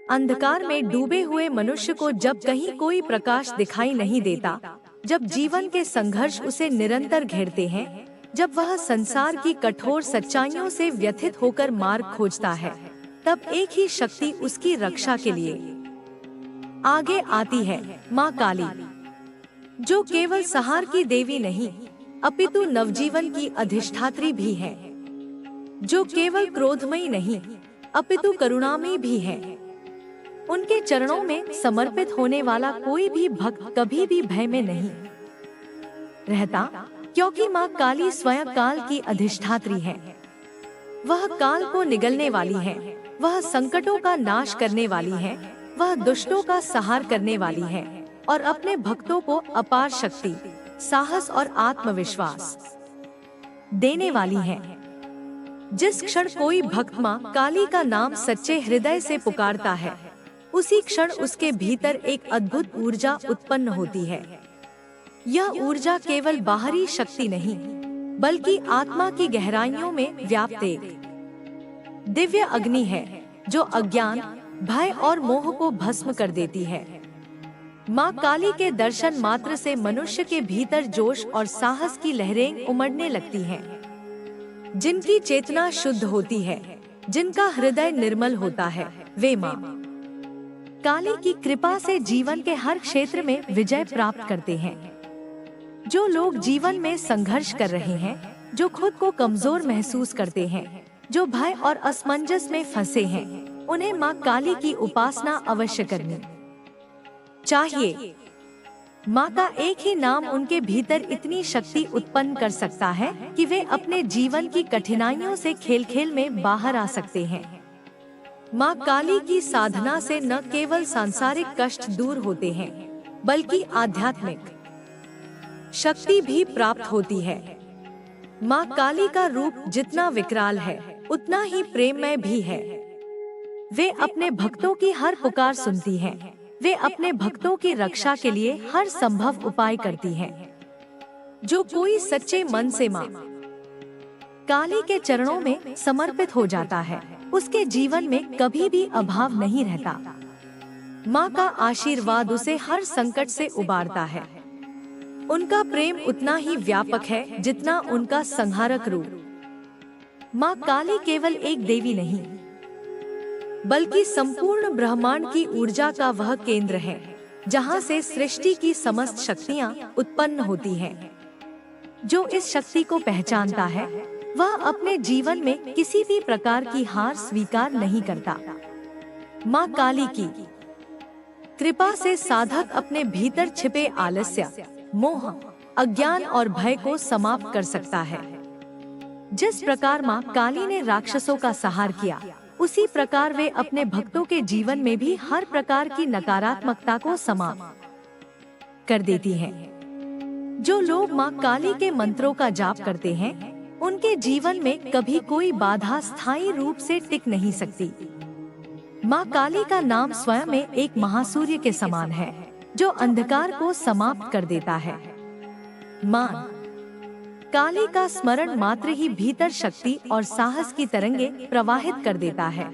अंधकार में डूबे हुए मनुष्य को जब कहीं कोई प्रकाश दिखाई नहीं देता, जब जीवन के संघर्ष उसे निरंतर घेरते हैं, जब वह संसार की कठोर सच्चाइयों से व्यथित होकर मार्ग खोजता है, तब एक ही शक्ति उसकी रक्षा के लिए आगे आती है, माँ काली, जो केवल संहार की देवी नहीं अपितु नवजीवन की अधिष्ठात्री भी है, जो केवल क्रोधमयी नहीं अपितु करुणामयी भी है। उनके चरणों में समर्पित होने वाला कोई भी भक्त कभी भी भय में नहीं रहता, क्योंकि माँ काली स्वयं काल की अधिष्ठात्री है। वह काल को निगलने वाली है, वह संकटों का नाश करने वाली है, वह दुष्टों का संहार करने वाली है और अपने भक्तों को अपार शक्ति, साहस और आत्मविश्वास देने वाली है। जिस क्षण कोई भक्त माँ काली का नाम सच्चे हृदय से पुकारता है, उसी क्षण उसके भीतर एक अद्भुत ऊर्जा उत्पन्न होती है। यह ऊर्जा केवल बाहरी शक्ति नहीं, बल्कि आत्मा की गहराइयों में व्याप्त एक दिव्य अग्नि है, जो अज्ञान, भय और मोह को भस्म कर देती है। माँ काली के दर्शन मात्र से मनुष्य के भीतर जोश और साहस की लहरें उमड़ने लगती हैं। जिनकी चेतना शुद्ध होती है, जिनका हृदय निर्मल होता है, वे माँ काली की कृपा से जीवन के हर क्षेत्र में विजय प्राप्त करते हैं। जो लोग जीवन में संघर्ष कर रहे हैं, जो खुद को कमजोर महसूस करते हैं, जो भय और असमंजस में फंसे हैं, उन्हें माँ काली की उपासना अवश्य करनी चाहिए। माँ का एक ही नाम उनके भीतर इतनी शक्ति उत्पन्न कर सकता है कि वे अपने जीवन की कठिनाइयों से खेल खेल में बाहर आ सकते हैं। माँ काली की साधना से न केवल सांसारिक कष्ट दूर होते हैं, बल्कि आध्यात्मिक शक्ति भी प्राप्त होती है। माँ काली का रूप जितना विकराल है, उतना ही प्रेममय भी है। वे अपने भक्तों की हर पुकार सुनती हैं। वे अपने भक्तों की रक्षा के लिए हर संभव उपाय करती हैं। जो कोई सच्चे मन से माँ काली के चरणों में समर्पित हो जाता है, उसके जीवन में कभी भी अभाव नहीं रहता। माँ का आशीर्वाद उसे हर संकट से उबारता है। उनका प्रेम उतना ही व्यापक है जितना उनका संहारक रूप। माँ काली केवल एक देवी नहीं, बल्कि संपूर्ण ब्रह्मांड की ऊर्जा का वह केंद्र है, जहाँ से सृष्टि की समस्त शक्तियाँ उत्पन्न होती हैं। जो इस शक्ति को पहचानता है, वह अपने जीवन में किसी भी प्रकार की हार स्वीकार नहीं करता। माँ काली की कृपा से साधक अपने भीतर छिपे आलस्य, मोह, अज्ञान और भय को समाप्त कर सकता है। जिस प्रकार माँ काली ने राक्षसों का संहार किया, उसी प्रकार वे अपने भक्तों के जीवन में भी हर प्रकार की नकारात्मकता को समाप्त कर देती हैं। जो लोग माँ काली के मंत्रों का जाप करते हैं, उनके जीवन में कभी कोई बाधा स्थायी रूप से टिक नहीं सकती। माँ काली का नाम स्वयं में एक महासूर्य के समान है, जो अंधकार को समाप्त कर देता है। माँ काली का स्मरण मात्र ही भीतर शक्ति और साहस की तरंगे प्रवाहित कर देता है।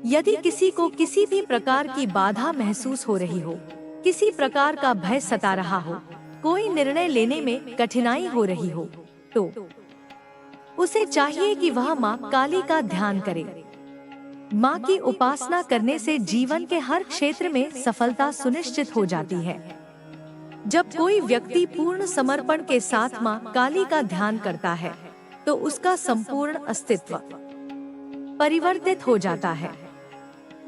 यदि किसी को किसी भी प्रकार की बाधा महसूस हो रही हो, किसी प्रकार का भय सता रहा हो, कोई निर्णय लेने में कठिनाई हो रही हो, तो उसे चाहिए कि वह माँ काली का ध्यान करे। माँ की उपासना करने से जीवन के हर क्षेत्र में सफलता सुनिश्चित हो जाती है। जब कोई व्यक्ति पूर्ण समर्पण के साथ माँ काली का ध्यान करता है, तो उसका संपूर्ण अस्तित्व परिवर्तित हो जाता है।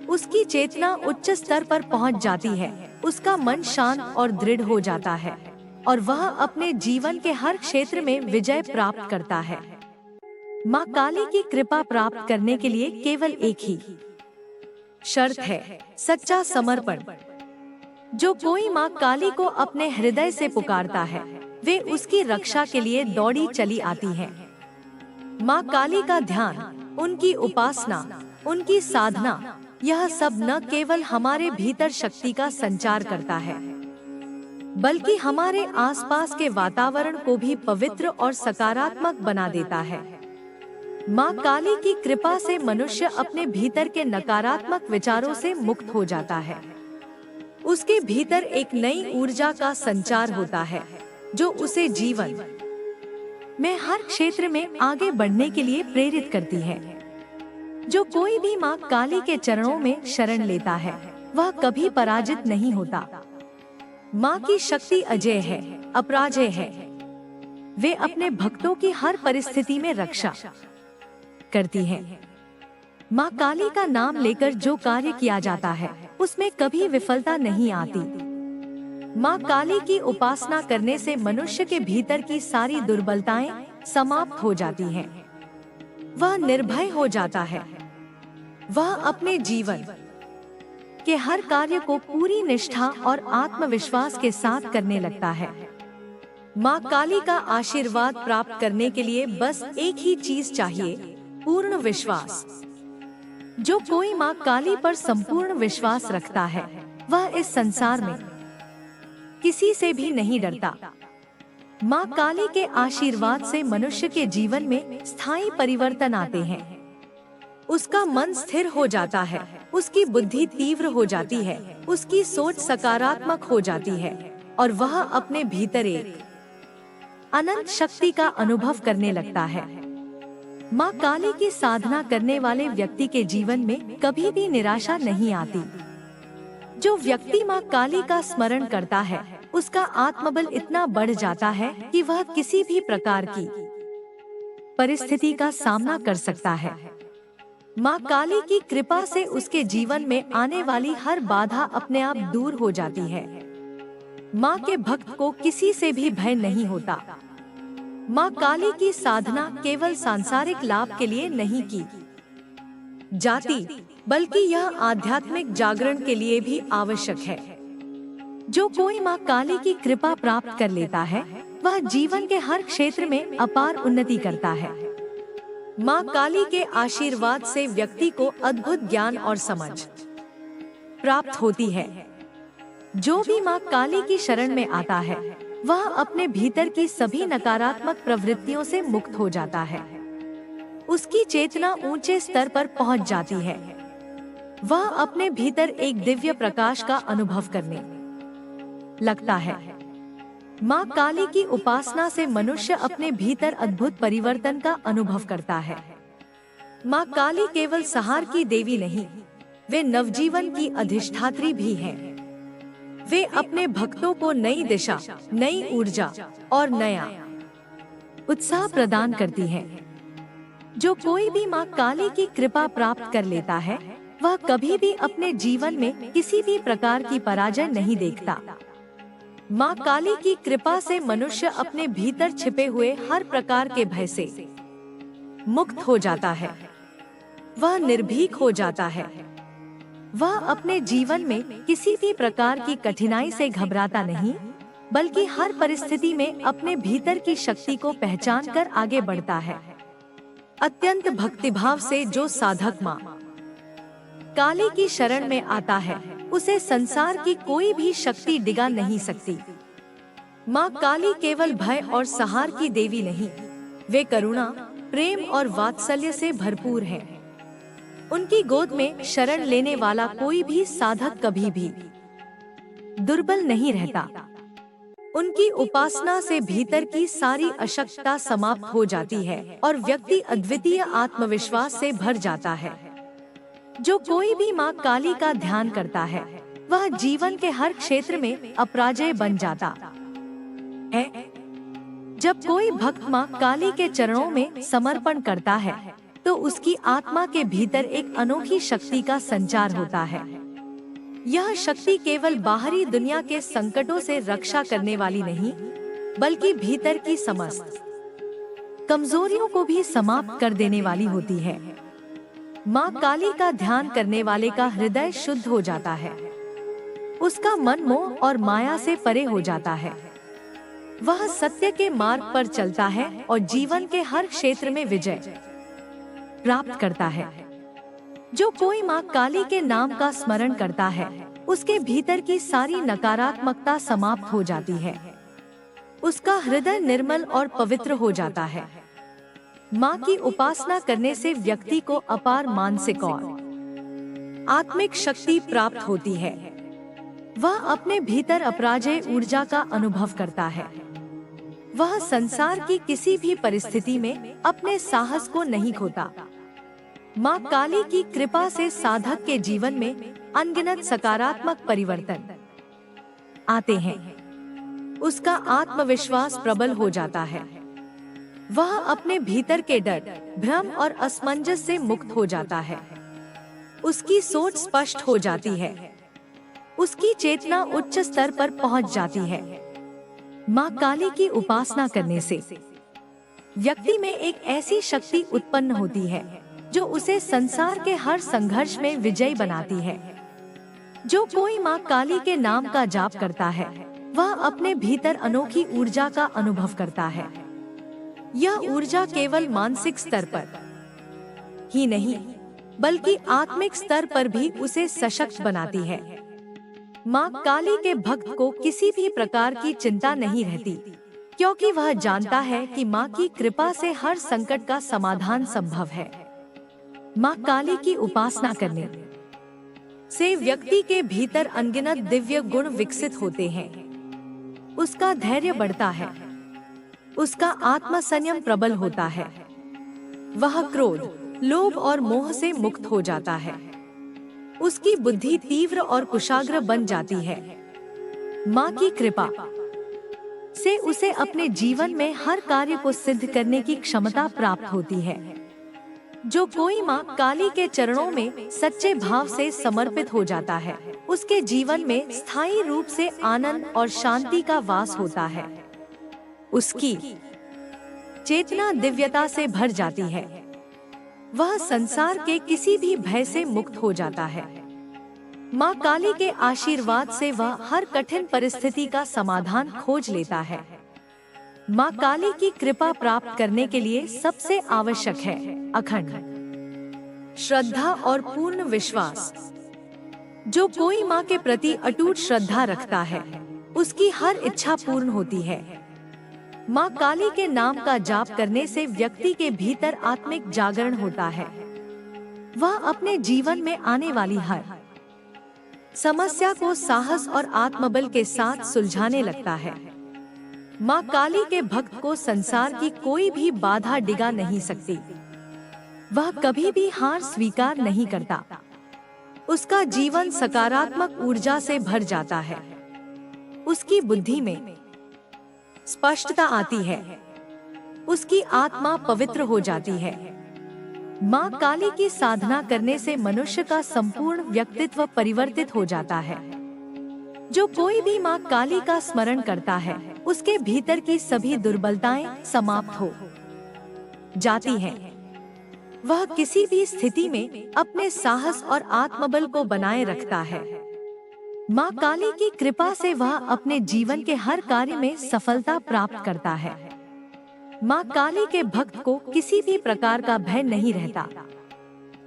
उसकी चेतना उच्च स्तर पर पहुँच जाती है, उसका मन शांत और दृढ़ हो जाता है और वह अपने जीवन के हर क्षेत्र में विजय प्राप्त करता है। माँ काली की कृपा प्राप्त करने के लिए केवल एक ही शर्त है, सच्चा समर्पण। जो कोई माँ काली को अपने हृदय से पुकारता है, वे उसकी रक्षा के लिए दौड़ी चली आती हैं। माँ काली का ध्यान, उनकी उपासना, उनकी साधना, यह सब न केवल हमारे भीतर शक्ति का संचार करता है, बल्कि हमारे आसपास के वातावरण को भी पवित्र और सकारात्मक बना देता है। माँ काली की कृपा से मनुष्य अपने भीतर के नकारात्मक विचारों से मुक्त हो जाता है। उसके भीतर एक नई ऊर्जा का संचार होता है जो उसे जीवन में हर क्षेत्र में आगे बढ़ने के लिए प्रेरित करती है। जो कोई भी माँ काली के चरणों में शरण लेता है वह कभी पराजित नहीं होता। माँ की शक्ति अजेय है, अपराजेय है। वे अपने भक्तों की हर परिस्थिति में रक्षा करती है। माँ काली का नाम लेकर जो कार्य किया जाता है उसमें कभी विफलता नहीं आती। माँ काली की उपासना करने से मनुष्य के भीतर की सारी दुर्बलताएं समाप्त हो जाती हैं। वह निर्भय हो जाता है। वह अपने जीवन के हर कार्य को पूरी निष्ठा और आत्मविश्वास के साथ करने लगता है। माँ काली का आशीर्वाद प्राप्त करने के लिए बस एक ही चीज चाहिए, पूर्ण विश्वास। जो कोई माँ काली पर संपूर्ण विश्वास रखता है वह इस संसार में किसी से भी नहीं डरता। माँ काली के आशीर्वाद से मनुष्य के जीवन में स्थायी परिवर्तन आते हैं। उसका मन स्थिर हो जाता है, उसकी बुद्धि तीव्र हो जाती है, उसकी सोच सकारात्मक हो जाती है और वह अपने भीतर एक अनंत शक्ति का अनुभव करने लगता है। माँ काली की साधना करने वाले व्यक्ति के जीवन में कभी भी निराशा नहीं आती। जो व्यक्ति माँ काली का स्मरण करता है उसका आत्मबल इतना बढ़ जाता है कि वह किसी भी प्रकार की परिस्थिति का सामना कर सकता है। माँ काली की कृपा से उसके जीवन में आने वाली हर बाधा अपने आप दूर हो जाती है। माँ के भक्त को किसी से भी भय नहीं होता। माँ काली की साधना केवल सांसारिक लाभ के लिए नहीं की जाती, बल्कि यह आध्यात्मिक जागरण के लिए भी आवश्यक है। जो कोई माँ काली की कृपा प्राप्त कर लेता है वह जीवन के हर क्षेत्र में अपार उन्नति करता है। माँ काली के आशीर्वाद से व्यक्ति को अद्भुत ज्ञान और समझ प्राप्त होती है। जो भी माँ काली की शरण में आता है वह अपने भीतर की सभी नकारात्मक प्रवृत्तियों से मुक्त हो जाता है। उसकी चेतना ऊंचे स्तर पर पहुंच जाती है। वह अपने भीतर एक दिव्य प्रकाश का अनुभव करने लगता है। माँ काली की उपासना से मनुष्य अपने भीतर अद्भुत परिवर्तन का अनुभव करता है। माँ काली केवल संहार की देवी नहीं, वे नवजीवन की अधिष्ठात्री भी हैं। वे अपने भक्तों को नई दिशा, नई ऊर्जा और नया उत्साह प्रदान करती हैं। जो कोई भी माँ काली की कृपा प्राप्त कर लेता है वह कभी भी अपने जीवन में किसी भी प्रकार की पराजय नहीं देखता। माँ काली की कृपा से मनुष्य अपने भीतर छिपे हुए हर प्रकार के भय से मुक्त हो जाता है। वह निर्भीक हो जाता है। वह अपने जीवन में किसी भी प्रकार की कठिनाई से घबराता नहीं, बल्कि हर परिस्थिति में अपने भीतर की शक्ति को पहचान कर आगे बढ़ता है। अत्यंत भक्तिभाव से जो साधक माँ काली की शरण में आता है उसे संसार की कोई भी शक्ति डिगा नहीं सकती। माँ काली केवल भय और संहार की देवी नहीं, वे करुणा, प्रेम और वात्सल्य से भरपूर हैं। उनकी गोद में शरण लेने वाला कोई भी साधक कभी भी दुर्बल नहीं रहता। उनकी उपासना से भीतर की सारी अशक्तता समाप्त हो जाती है और व्यक्ति अद्वितीय आत्मविश्वास से भर जाता है। जो कोई भी माँ काली का ध्यान करता है वह जीवन के हर क्षेत्र में अपराजय बन जाता है। जब कोई भक्त माँ काली के चरणों में समर्पण करता है तो उसकी आत्मा के भीतर एक अनोखी शक्ति का संचार होता है। यह शक्ति केवल बाहरी दुनिया के संकटों से रक्षा करने वाली नहीं, बल्कि भीतर की समस्त कमजोरियों को भी समाप्त कर देने वाली होती है। माँ काली का ध्यान करने वाले का हृदय शुद्ध हो जाता है। उसका मन मोह और माया से परे हो जाता है। वह सत्य के मार्ग पर चलता है और जीवन के हर क्षेत्र में विजय प्राप्त करता है। जो कोई माँ काली के नाम का स्मरण करता है उसके भीतर की सारी नकारात्मकता समाप्त हो जाती है। उसका हृदय निर्मल और पवित्र हो जाता है। माँ की उपासना करने से व्यक्ति को अपार मानसिक और आत्मिक शक्ति प्राप्त होती है। वह अपने भीतर अपराजेय ऊर्जा का अनुभव करता है। वह संसार की किसी भी परिस्थिति में अपने साहस को नहीं खोता। माँ काली की कृपा से साधक के जीवन में अनगिनत सकारात्मक परिवर्तन आते हैं। उसका आत्मविश्वास प्रबल हो जाता है। वह अपने भीतर के डर, भ्रम और असमंजस से मुक्त हो जाता है। उसकी सोच स्पष्ट हो जाती है। उसकी चेतना उच्च स्तर पर पहुंच जाती है। माँ काली की उपासना करने से व्यक्ति में एक ऐसी शक्ति उत्पन्न होती है जो उसे संसार के हर संघर्ष में विजयी बनाती है। जो कोई माँ काली के नाम का जाप करता है, वह अपने भीतर अनोखी ऊर्जा का अनुभव करता है। यह ऊर्जा केवल मानसिक स्तर पर ही नहीं, बल्कि आत्मिक स्तर पर भी उसे सशक्त बनाती है। माँ काली के भक्त को किसी भी प्रकार की चिंता नहीं रहती, क्योंकि वह जानता है कि माँ की कृपा से हर संकट का समाधान संभव है। माँ काली की उपासना करने से व्यक्ति के भीतर अनगिनत दिव्य गुण विकसित होते हैं। उसका धैर्य बढ़ता है। उसका आत्मसंयम प्रबल होता है। वह क्रोध, लोभ और मोह से मुक्त हो जाता है। उसकी बुद्धि तीव्र और कुशाग्र बन जाती है। माँ की कृपा से उसे अपने जीवन में हर कार्य को सिद्ध करने की क्षमता प्राप्त होती है। जो कोई माँ काली के चरणों में सच्चे भाव से समर्पित हो जाता है, उसके जीवन में स्थायी रूप से आनंद और शांति का वास होता है। उसकी चेतना दिव्यता से भर जाती है। वह संसार के किसी भी भय से मुक्त हो जाता है। माँ काली के आशीर्वाद से वह हर कठिन परिस्थिति का समाधान खोज लेता है। माँ काली की कृपा प्राप्त करने के लिए सबसे आवश्यक है अखंड श्रद्धा और पूर्ण विश्वास। जो कोई माँ के प्रति अटूट श्रद्धा रखता है, उसकी हर इच्छा पूर्ण होती है। माँ काली के नाम का जाप करने से व्यक्ति के भीतर आत्मिक जागरण होता है। वह अपने जीवन में आने वाली हर समस्या को साहस और आत्मबल के साथ सुलझाने लगता है। माँ काली के भक्त को संसार की कोई भी बाधा डिगा नहीं सकती। वह कभी भी हार स्वीकार नहीं करता। उसका जीवन सकारात्मक ऊर्जा से भर जाता है। उसकी बुद्धि में स्पष्टता आती है। उसकी आत्मा पवित्र हो जाती है। माँ काली की साधना करने से मनुष्य का संपूर्ण व्यक्तित्व परिवर्तित हो जाता है। जो कोई भी माँ काली का स्मरण करता है, उसके भीतर की सभी दुर्बलताएं समाप्त हो जाती हैं। वह किसी भी स्थिति में अपने साहस और आत्मबल को बनाए रखता है। माँ काली की कृपा से वह अपने जीवन के हर कार्य में सफलता प्राप्त करता है। माँ काली के भक्त को किसी भी प्रकार का भय नहीं रहता।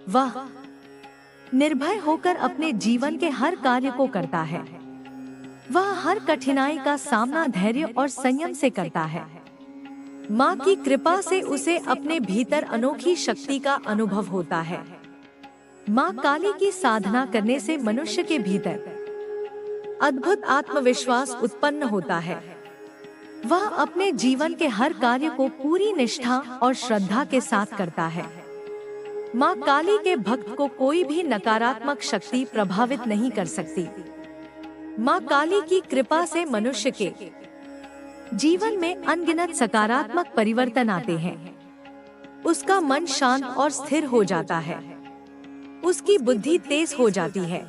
वह निर्भय होकर अपने जीवन के हर कार्य को करता है। वह हर कठिनाई का सामना धैर्य और संयम से करता है। माँ की कृपा से उसे अपने भीतर अनोखी शक्ति का अनुभव होता है। माँ काली की साधना करने से मनुष्य के भीतर अद्भुत आत्मविश्वास उत्पन्न होता है। वह अपने जीवन के हर कार्य को पूरी निष्ठा और श्रद्धा के साथ करता है। माँ काली के भक्त को कोई भी नकारात्मक शक्ति प्रभावित नहीं कर सकती। माँ काली की कृपा से मनुष्य के जीवन में अनगिनत सकारात्मक परिवर्तन आते हैं। उसका मन शांत और स्थिर हो जाता है। उसकी बुद्धि तेज हो जाती है।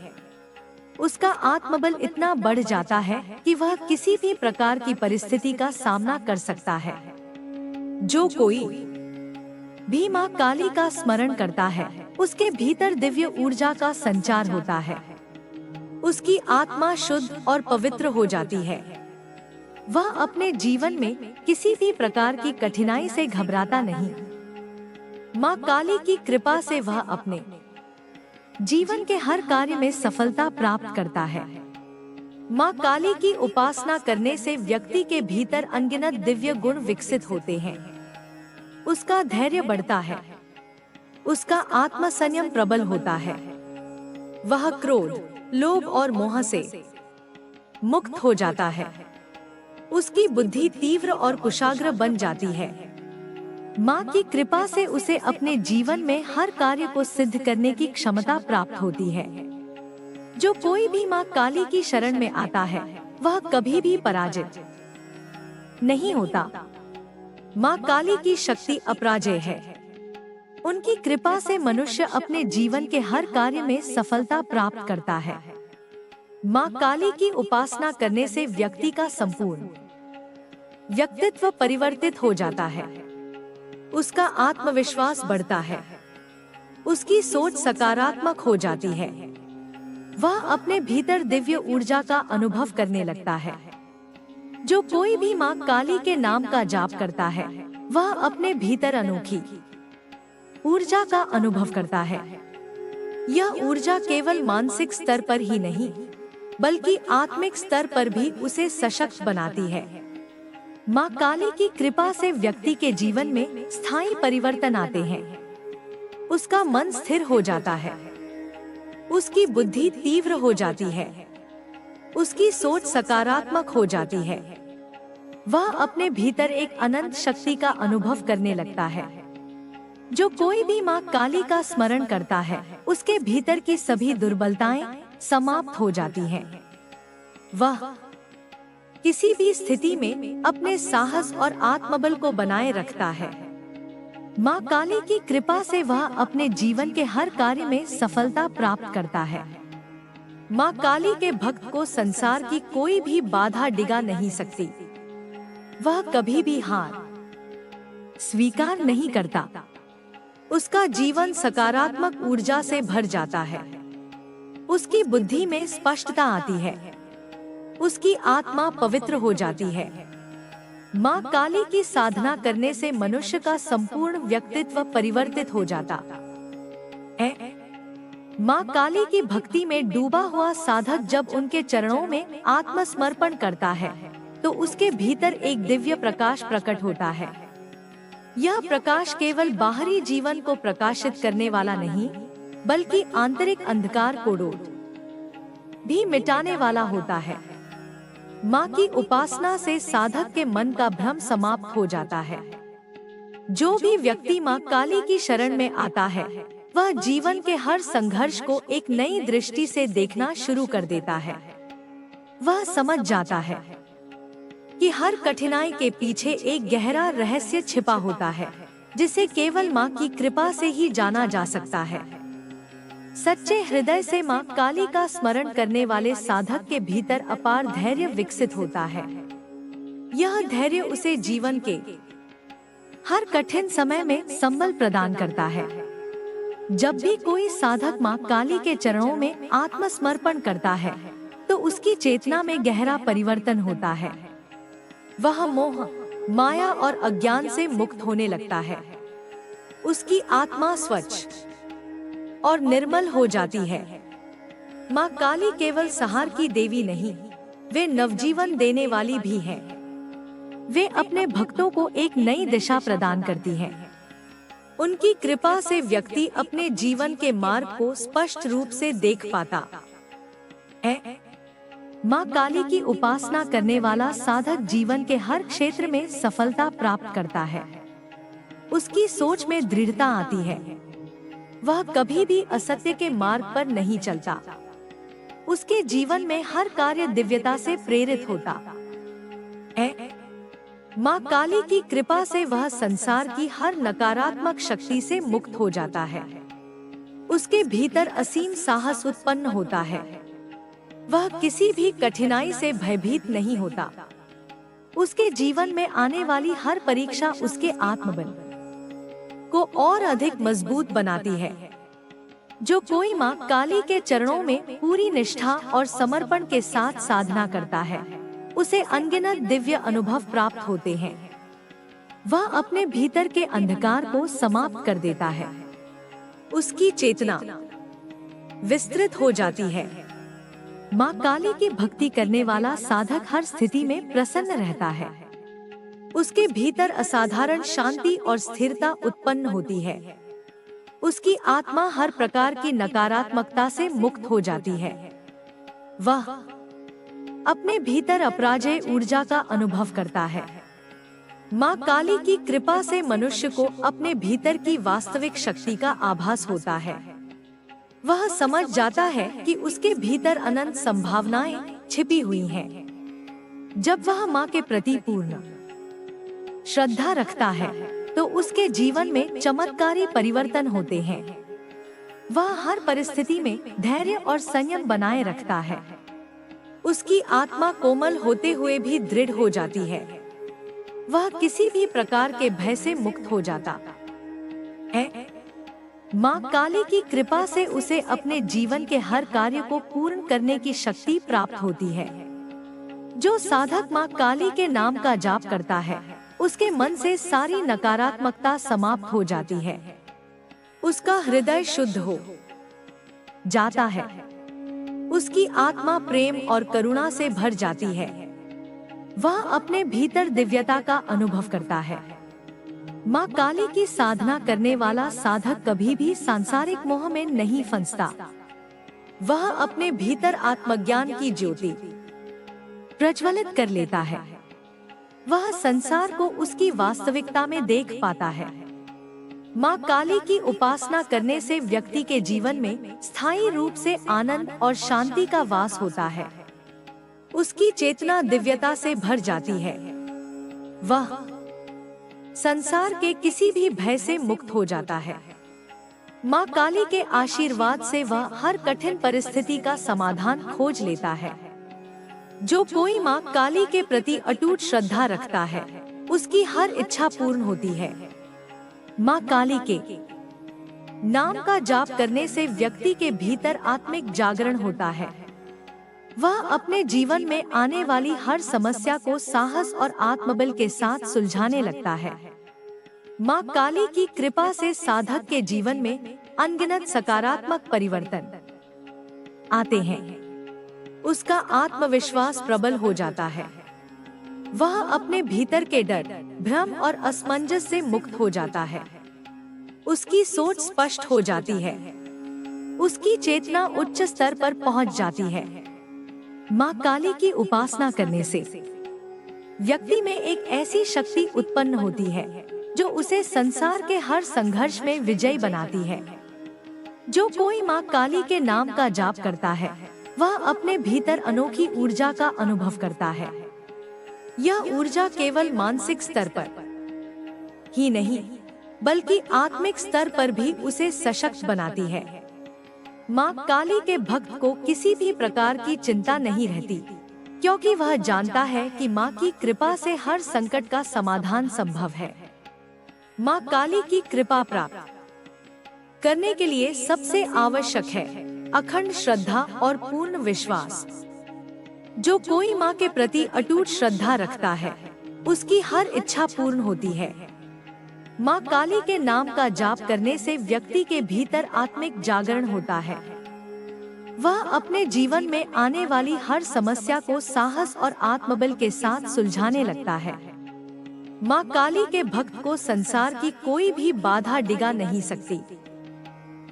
उसका आत्मबल इतना बढ़ जाता है कि वह किसी भी प्रकार की परिस्थिति का सामना कर सकता है। जो कोई भी माँ काली का स्मरण करता है, उसके भीतर दिव्य ऊर्जा का संचार होता है। उसकी आत्मा शुद्ध और पवित्र हो जाती है। वह अपने जीवन में किसी भी प्रकार की कठिनाई से घबराता नहीं। माँ काली की कृपा से वह अपने जीवन के हर कार्य में सफलता प्राप्त करता है। माँ काली की उपासना करने से व्यक्ति के भीतर अनगिनत दिव्य गुण विकसित होते हैं। उसका धैर्य बढ़ता है, उसका आत्मसंयम प्रबल होता है। वह क्रोध, लोभ और मोह से मुक्त हो जाता है। उसकी बुद्धि तीव्र और कुशाग्र बन जाती है। माँ की कृपा से उसे अपने जीवन में हर कार्य को सिद्ध करने की क्षमता प्राप्त होती है। जो कोई भी माँ काली की शरण में आता है, वह कभी भी पराजित नहीं होता। माँ काली की शक्ति अपराजेय है। उनकी कृपा से मनुष्य अपने जीवन के हर कार्य में सफलता प्राप्त करता है। माँ काली की उपासना करने से व्यक्ति का संपूर्ण व्यक्तित्व परिवर्तित हो जाता है। उसका आत्मविश्वास बढ़ता है, उसकी सोच सकारात्मक हो जाती है। वह अपने भीतर दिव्य ऊर्जा का अनुभव करने लगता है। जो कोई भी माँ काली के नाम का जाप करता है, वह अपने भीतर अनोखी ऊर्जा का अनुभव करता है। यह ऊर्जा केवल मानसिक स्तर पर ही नहीं, बल्कि आत्मिक स्तर पर भी उसे सशक्त बनाती है। माँ काली की कृपा से व्यक्ति के जीवन में स्थायी परिवर्तन आते हैं। उसका मन स्थिर हो जाता है, उसकी बुद्धि तीव्र हो जाती है, उसकी सोच सकारात्मक हो जाती है। वह अपने भीतर एक अनंत शक्ति का अनुभव करने लगता है। जो कोई भी माँ काली का स्मरण करता है, उसके भीतर की सभी दुर्बलताएं समाप्त हो जाती हैं। वह किसी भी स्थिति में अपने साहस और आत्मबल को बनाए रखता है। माँ काली की कृपा से वह अपने जीवन के हर कार्य में सफलता प्राप्त करता है। माँ काली के भक्त को संसार की कोई भी बाधा डिगा नहीं सकती। वह कभी भी हार स्वीकार नहीं करता। उसका जीवन सकारात्मक ऊर्जा से भर जाता है। उसकी बुद्धि में स्पष्टता आती है, उसकी आत्मा पवित्र हो जाती है। माँ काली की साधना करने से मनुष्य का संपूर्ण व्यक्तित्व परिवर्तित हो जाता है। माँ काली की भक्ति में डूबा हुआ साधक जब उनके चरणों में आत्मसमर्पण करता है, तो उसके भीतर एक दिव्य प्रकाश प्रकट होता है। यह प्रकाश केवल बाहरी जीवन को प्रकाशित करने वाला नहीं, बल्कि आंतरिक अंधकार को भी मिटाने वाला होता है। माँ की उपासना से साधक के मन का भ्रम समाप्त हो जाता है। जो भी व्यक्ति माँ काली की शरण में आता है, वह जीवन के हर संघर्ष को एक नई दृष्टि से देखना शुरू कर देता है। वह समझ जाता है कि हर कठिनाई के पीछे एक गहरा रहस्य छिपा होता है, जिसे केवल माँ की कृपा से ही जाना जा सकता है। सच्चे हृदय से माँ काली का स्मरण करने वाले साधक के भीतर अपार धैर्य विकसित होता है। यह धैर्य उसे जीवन के हर कठिन समय में संबल प्रदान करता है। जब भी कोई साधक माँ काली के चरणों में आत्मसमर्पण करता है, तो उसकी चेतना में गहरा परिवर्तन होता है। वह मोह, माया और अज्ञान से मुक्त होने लगता है। उसकी आत्मा स्वच्छ और निर्मल हो जाती है। माँ काली केवल सहार की देवी नहीं, वे नवजीवन देने वाली भी हैं। वे अपने भक्तों को एक नई दिशा प्रदान करती हैं। उनकी कृपा से व्यक्ति अपने जीवन के मार्ग को स्पष्ट रूप से देख पाता है। माँ काली की उपासना करने वाला साधक जीवन के हर क्षेत्र में सफलता प्राप्त करता है। उसकी सोच में दृढ़ता आती है। वह कभी भी असत्य के मार्ग पर नहीं चलता। उसके जीवन में हर कार्य दिव्यता से प्रेरित होता है। माँ काली की कृपा से वह संसार की हर नकारात्मक शक्ति से मुक्त हो जाता है। उसके भीतर असीम साहस उत्पन्न होता है। वह किसी भी कठिनाई से भयभीत नहीं होता। उसके जीवन में आने वाली हर परीक्षा उसके आत्मबल को और अधिक मजबूत बनाती है। जो कोई माँ काली के चरणों में पूरी निष्ठा और समर्पण के साथ साधना करता है, उसे अनगिनत दिव्य अनुभव प्राप्त होते हैं। वह अपने भीतर के अंधकार को समाप्त कर देता है। उसकी चेतना विस्तृत हो जाती है। माँ काली की भक्ति करने वाला साधक हर स्थिति में प्रसन्न रहता है। उसके भीतर असाधारण शांति और स्थिरता उत्पन्न होती है। उसकी आत्मा हर प्रकार की नकारात्मकता से मुक्त हो जाती है। वह अपने भीतर अपराजेय ऊर्जा का अनुभव करता है। माँ काली की कृपा से मनुष्य को अपने भीतर की वास्तविक शक्ति का आभास होता है। वह समझ जाता है कि उसके भीतर अनंत संभावनाएं छिपी हुई हैं। जब वह माँ के प्रति पूर्ण श्रद्धा रखता है तो उसके जीवन में चमत्कारी परिवर्तन होते हैं। वह हर परिस्थिति में धैर्य और संयम बनाए रखता है। उसकी आत्मा कोमल होते हुए भी दृढ़ हो जाती है। वह किसी भी प्रकार के भय से मुक्त हो जाता है। माँ काली की कृपा से उसे अपने जीवन के हर कार्य को पूर्ण करने की शक्ति प्राप्त होती है। जो साधक माँ काली के नाम का जाप करता है, उसके मन से सारी नकारात्मकता समाप्त हो जाती है। उसका हृदय शुद्ध हो जाता है। उसकी आत्मा प्रेम और करुणा से भर जाती है। वह अपने भीतर दिव्यता का अनुभव करता है। माँ काली की साधना करने वाला साधक कभी भी सांसारिक मोह में नहीं फंसता। वह अपने भीतर आत्मज्ञान की ज्योति प्रज्वलित कर लेता है। वह संसार को उसकी वास्तविकता में देख पाता है। माँ काली की उपासना करने से व्यक्ति के जीवन में स्थायी रूप से आनंद और शांति का वास होता है। उसकी चेतना दिव्यता से भर जाती है। वह संसार के किसी भी भय से मुक्त हो जाता है। माँ काली के आशीर्वाद से वह हर कठिन परिस्थिति का समाधान खोज लेता है। जो कोई माँ काली के प्रति अटूट श्रद्धा रखता है, उसकी हर इच्छा पूर्ण होती है। माँ काली के नाम का जाप करने से व्यक्ति के भीतर आत्मिक जागरण होता है। वह अपने जीवन में आने वाली हर समस्या को साहस और आत्मबल के साथ सुलझाने लगता है। माँ काली की कृपा से साधक के जीवन में अनगिनत सकारात्मक परिवर्तन आते हैं। उसका आत्मविश्वास प्रबल हो जाता है। वह अपने भीतर के डर, भ्रम और असमंजस से मुक्त हो जाता है। उसकी सोच स्पष्ट हो जाती है। उसकी चेतना उच्च स्तर पर पहुंच जाती है। माँ काली की उपासना करने से व्यक्ति में एक ऐसी शक्ति उत्पन्न होती है जो उसे संसार के हर संघर्ष में विजयी बनाती है। जो कोई माँ काली के नाम का जाप करता है, वह अपने भीतर अनोखी ऊर्जा का अनुभव करता है। यह ऊर्जा केवल मानसिक स्तर पर ही नहीं, बल्कि आत्मिक स्तर पर भी उसे सशक्त बनाती है। माँ काली के भक्त को किसी भी प्रकार की चिंता नहीं रहती, क्योंकि वह जानता है कि माँ की कृपा से हर संकट का समाधान संभव है। माँ काली की कृपा प्राप्त करने के लिए सबसे आवश्यक है अखंड श्रद्धा और पूर्ण विश्वास। जो कोई माँ के प्रति अटूट श्रद्धा रखता है, उसकी हर इच्छा पूर्ण होती है। माँ काली के नाम का जाप करने से व्यक्ति के भीतर आत्मिक जागरण होता है। वह अपने जीवन में आने वाली हर समस्या को साहस और आत्मबल के साथ सुलझाने लगता है। माँ काली के भक्त को संसार की कोई भी बाधा डिगा नहीं सकती।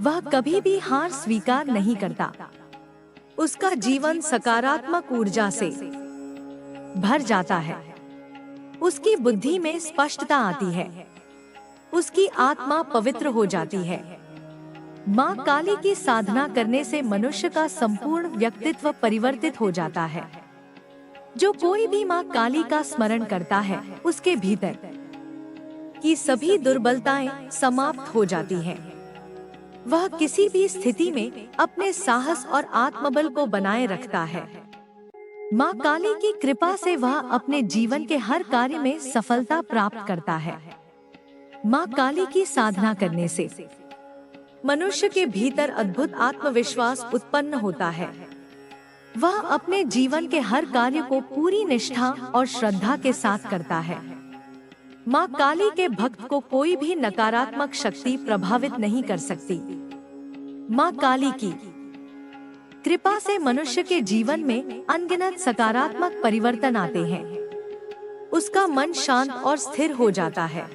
वह कभी भी हार स्वीकार नहीं करता। उसका जीवन सकारात्मक ऊर्जा से भर जाता है। उसकी बुद्धि में स्पष्टता आती है। उसकी आत्मा पवित्र हो जाती है। माँ काली की साधना करने से मनुष्य का संपूर्ण व्यक्तित्व परिवर्तित हो जाता है। जो कोई भी माँ काली का स्मरण करता है, उसके भीतर की सभी दुर्बलताएं समाप्त हो जाती हैं। वह किसी भी स्थिति में अपने साहस और आत्मबल को बनाए रखता है। माँ काली की कृपा से वह अपने जीवन के हर कार्य में सफलता प्राप्त करता है। माँ काली की साधना करने से मनुष्य के भीतर अद्भुत आत्मविश्वास उत्पन्न होता है। वह अपने जीवन के हर कार्य को पूरी निष्ठा और श्रद्धा के साथ करता है। माँ काली के भक्त को कोई भी नकारात्मक शक्ति प्रभावित नहीं कर सकती। माँ काली की कृपा से मनुष्य के जीवन में अनगिनत सकारात्मक परिवर्तन आते हैं। उसका मन शांत और स्थिर हो जाता है।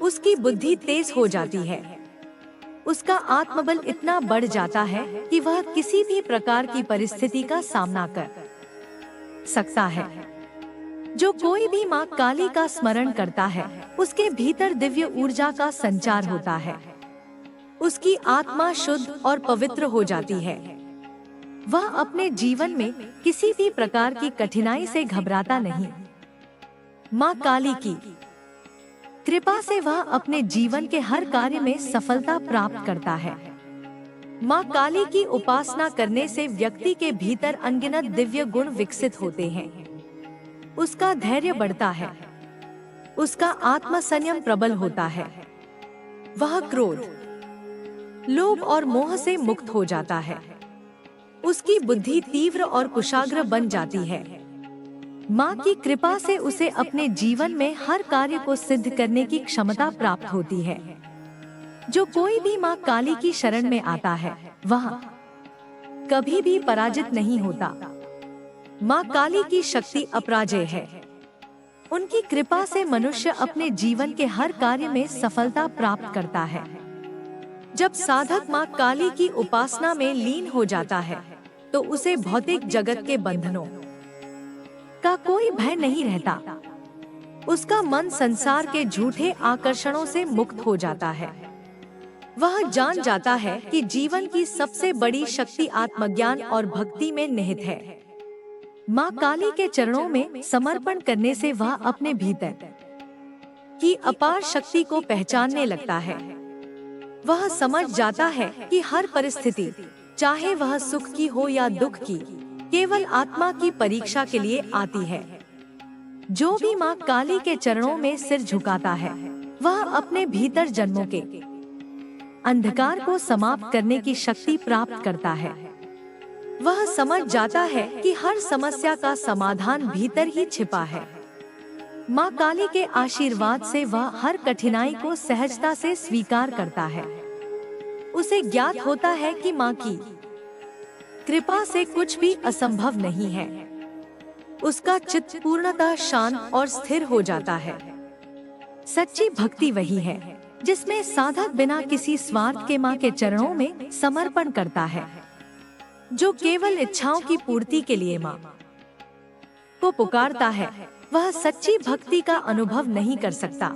उसकी बुद्धि तेज हो जाती है। उसका आत्मबल इतना बढ़ जाता है कि वह किसी भी प्रकार की परिस्थिति का सामना कर सकता है। जो कोई भी माँ काली का स्मरण करता है, उसके भीतर दिव्य ऊर्जा का संचार होता है। उसकी आत्मा शुद्ध और पवित्र हो जाती है। वह अपने जीवन में किसी भी प्रकार की कठिनाई से घबराता नहीं। माँ काली की कृपा से वह अपने जीवन के हर कार्य में सफलता प्राप्त करता है। माँ काली की उपासना करने से व्यक्ति के भीतर अनगिनत दिव्य गुण विकसित होते हैं। उसका धैर्य बढ़ता है। उसका आत्मसंयम प्रबल होता है। वह क्रोध, लोभ और मोह से मुक्त हो जाता है। उसकी बुद्धि तीव्र और कुशाग्र बन जाती है। माँ की कृपा से उसे अपने जीवन में हर कार्य को सिद्ध करने की क्षमता प्राप्त होती है। जो कोई भी माँ काली की शरण में आता है, वह कभी भी पराजित नहीं होता। माँ काली की शक्ति अपराजेय है। उनकी कृपा से मनुष्य अपने जीवन के हर कार्य में सफलता प्राप्त करता है। जब साधक माँ काली की उपासना में लीन हो जाता है, तो उसे भौतिक जगत के बंधनों का कोई भय नहीं रहता। उसका मन संसार के झूठे आकर्षणों से मुक्त हो जाता है। वह जान जाता है कि जीवन की सबसे बड़ी शक्ति आत्मज्ञान और भक्ति में निहित है। माँ काली के चरणों में समर्पण करने से वह अपने भीतर की अपार शक्ति को पहचानने लगता है। वह समझ जाता है कि हर परिस्थिति, चाहे वह सुख की हो या दुख की, केवल आत्मा की परीक्षा के लिए आती है। जो भी माँ काली के चरणों में सिर झुकाता है, वह अपने भीतर जन्मों के अंधकार को समाप्त करने की शक्ति प्राप्त करता है। वह समझ जाता है कि हर समस्या का समाधान भीतर ही छिपा है। माँ काली के आशीर्वाद से वह हर कठिनाई को सहजता से स्वीकार करता है। उसे ज्ञात होता है कि माँ की कृपा से कुछ भी असंभव नहीं है। उसका चित्त पूर्णतः शांत और स्थिर हो जाता है। सच्ची भक्ति वही है जिसमें साधक बिना किसी स्वार्थ के माँ के चरणों में समर्पण करता है। जो केवल इच्छाओं की पूर्ति के लिए माँ को पुकारता है, वह सच्ची भक्ति का अनुभव नहीं कर सकता।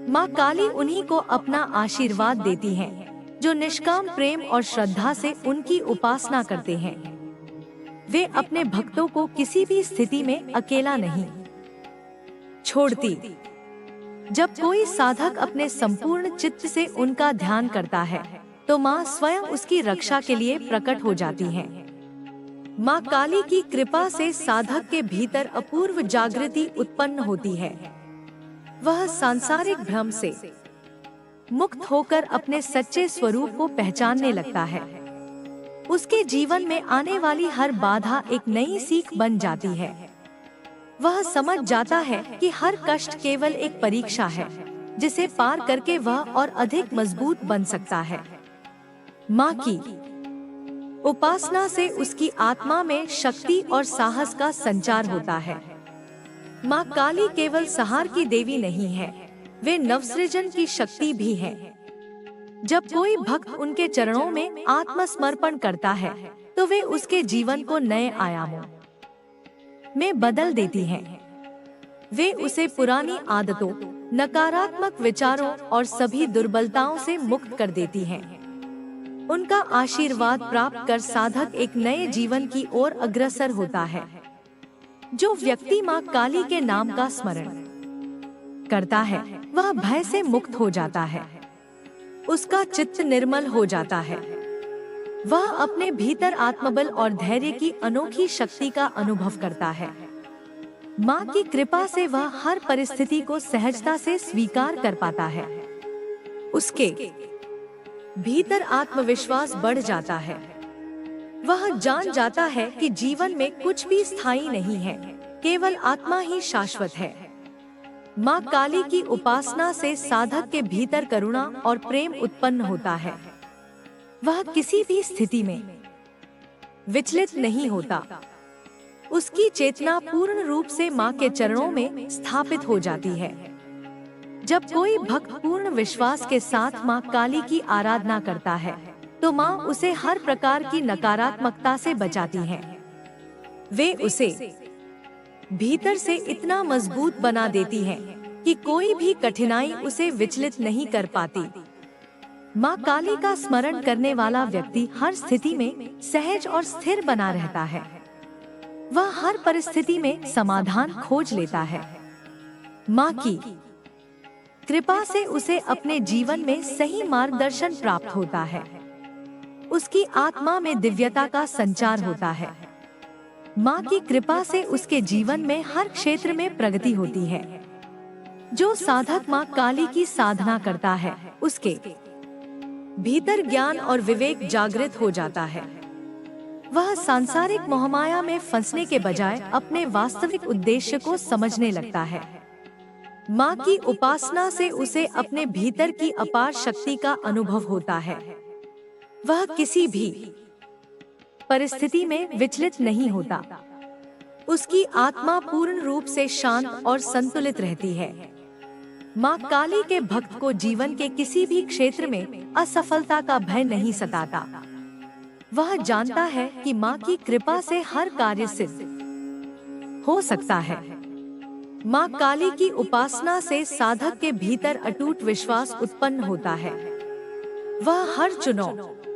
माँ काली उन्हीं को अपना आशीर्वाद देती हैं जो निष्काम प्रेम और श्रद्धा से उनकी उपासना करते हैं। वे अपने भक्तों को किसी भी स्थिति में अकेला नहीं छोड़ती। जब कोई साधक अपने संपूर्ण चित्त से उनका ध्यान करता है, तो माँ स्वयं उसकी रक्षा के लिए प्रकट हो जाती हैं। माँ काली की कृपा से साधक के भीतर अपूर्व जागृति उत्पन्न होती है। वह सांसारिक भ्रम से मुक्त होकर अपने सच्चे स्वरूप को पहचानने लगता है। उसके जीवन में आने वाली हर बाधा एक नई सीख बन जाती है। वह समझ जाता है कि हर कष्ट केवल एक परीक्षा है, जिसे पार करके वह और अधिक मजबूत बन सकता है। माँ की उपासना से उसकी आत्मा में शक्ति और साहस का संचार होता है। माँ काली केवल संहार की देवी नहीं है, वे नवसृजन की शक्ति भी है। जब कोई भक्त उनके चरणों में आत्मसमर्पण करता है, तो वे उसके जीवन को नए आयामों में बदल देती हैं। वे उसे पुरानी आदतों, नकारात्मक विचारों और सभी दुर्बलताओं से मुक्त कर देती हैं। उनका आशीर्वाद प्राप्त कर साधक एक नए जीवन की ओर अग्रसर होता है। जो व्यक्ति माँ काली के नाम का स्मरण करता है, वह भय से मुक्त हो जाता है। उसका चित्त निर्मल हो जाता है। वह अपने भीतर आत्मबल और धैर्य की अनोखी शक्ति का अनुभव करता है। माँ की कृपा से वह हर परिस्थिति को सहजता से स्वीकार कर पाता है। उसके भीतर आत्मविश्वास बढ़ जाता है। वह जान जाता है कि जीवन में कुछ भी स्थायी नहीं है, केवल आत्मा ही शाश्वत है। माँ काली की उपासना से साधक के भीतर करुणा और प्रेम उत्पन्न होता है। वह किसी भी स्थिति में विचलित नहीं होता। उसकी चेतना पूर्ण रूप से माँ के चरणों में स्थापित हो जाती है। जब कोई भक्त पूर्ण विश्वास के साथ माँ काली की आराधना करता है, तो माँ उसे हर प्रकार की नकारात्मकता से बचाती हैं। वे उसे भीतर से इतना मजबूत बना देती हैं कि कोई भी कठिनाई उसे विचलित नहीं कर पाती। माँ काली का स्मरण करने वाला व्यक्ति हर स्थिति में सहज और स्थिर बना रहता है। वह हर परिस्थिति में समाधान खोज लेता है। माँ की कृपा से उसे अपने जीवन में सही मार्गदर्शन प्राप्त होता है। उसकी आत्मा में दिव्यता का संचार होता है। माँ की कृपा से उसके जीवन में हर क्षेत्र में प्रगति होती है। जो साधक माँ काली की साधना करता है, उसके भीतर ज्ञान और विवेक जागृत हो जाता है। वह सांसारिक मोहमाया में फंसने के बजाय अपने वास्तविक उद्देश्य को समझने लगता है। माँ की उपासना से उसे अपने भीतर की अपार शक्ति का अनुभव होता है। वह किसी भी परिस्थिति में विचलित नहीं होता। उसकी आत्मा पूर्ण रूप से शांत और संतुलित रहती है। माँ काली के भक्त को जीवन के किसी भी क्षेत्र में असफलता का भय नहीं सताता। वह जानता है कि माँ की कृपा से हर कार्य सिद्ध हो सकता है। माँ काली की उपासना से साधक के भीतर अटूट विश्वास उत्पन्न होता है। वह हर चुनौती